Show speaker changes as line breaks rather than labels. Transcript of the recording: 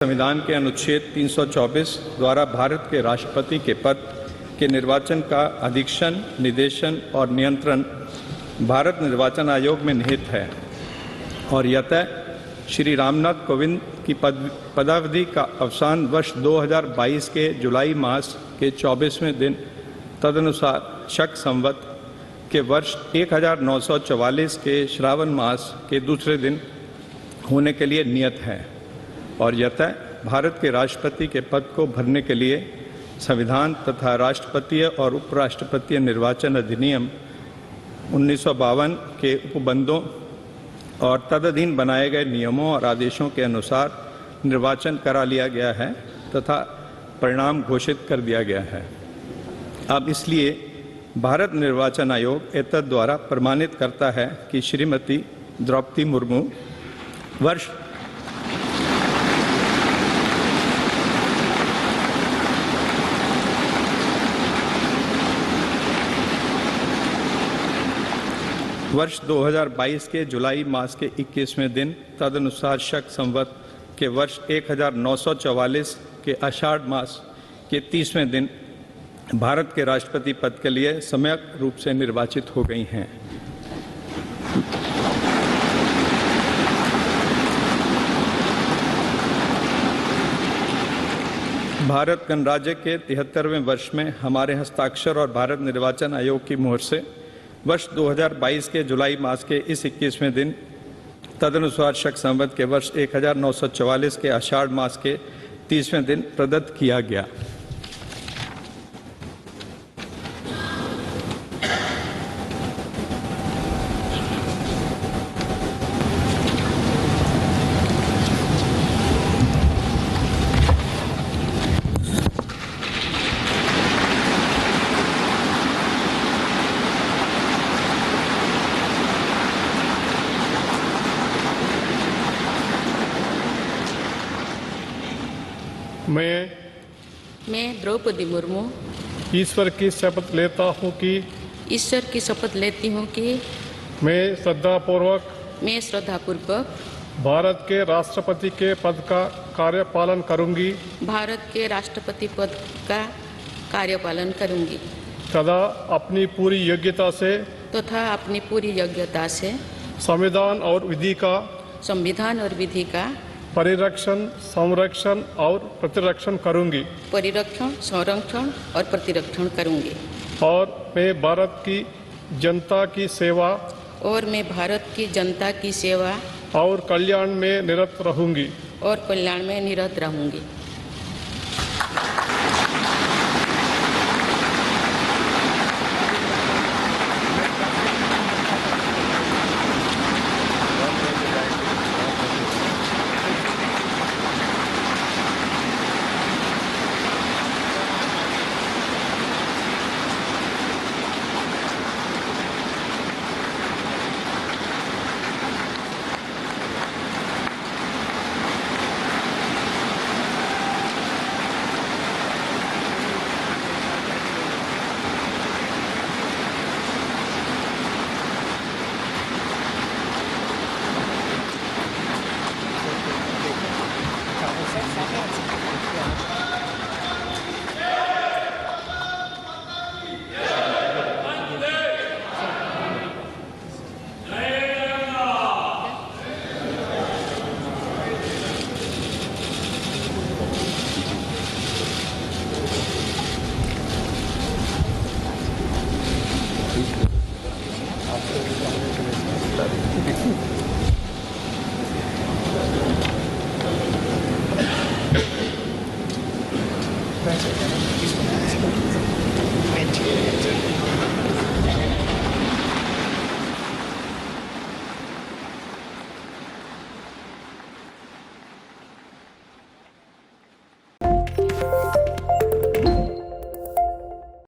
संविधान के अनुच्छेद 324 द्वारा भारत के राष्ट्रपति के पद के निर्वाचन का अधीक्षण, निर्देशन और नियंत्रण भारत निर्वाचन आयोग में निहित है और यतः श्री रामनाथ कोविंद की पदावधि का अवसान वर्ष 2022 के जुलाई मास के 24वें दिन तदनुसार शक संवत के वर्ष 1944 के श्रावण मास के दूसरे दिन होने के लिए नियत है और यतः भारत के राष्ट्रपति के पद को भरने के लिए संविधान तथा राष्ट्रपतीय और उपराष्ट्रपतीय निर्वाचन अधिनियम 1952 के उपबंधों और तदधीन बनाए गए नियमों और आदेशों के अनुसार निर्वाचन करा लिया गया है तथा परिणाम घोषित कर दिया गया है। अब इसलिए भारत निर्वाचन आयोग एतद द्वारा प्रमाणित करता है कि श्रीमती द्रौपदी मुर्मू वर्ष 2022 के जुलाई मास के 21वें दिन तदनुसार शक संवत के वर्ष 1944 के आषाढ़ मास के 30वें दिन भारत के राष्ट्रपति पद के लिए सम्यक रूप से निर्वाचित हो गई हैं। भारत गणराज्य के 73वें वर्ष में हमारे हस्ताक्षर और भारत निर्वाचन आयोग की मोहर से वर्ष 2022 के जुलाई मास के इस 21वें दिन तदनुसार शक संवत के वर्ष 1944 के आषाढ़ मास के 30वें दिन प्रदत्त किया गया।
मैं द्रौपदी मुर्मू
ईश्वर की शपथ लेता हूँ कि मैं श्रद्धापूर्वक भारत के राष्ट्रपति के पद का कार्यपालन करूँगी तथा अपनी पूरी योग्यता से संविधान और विधि का परिरक्षण, संरक्षण और प्रतिरक्षण करूंगी और मैं भारत की जनता की सेवा और कल्याण में निरत रहूंगी।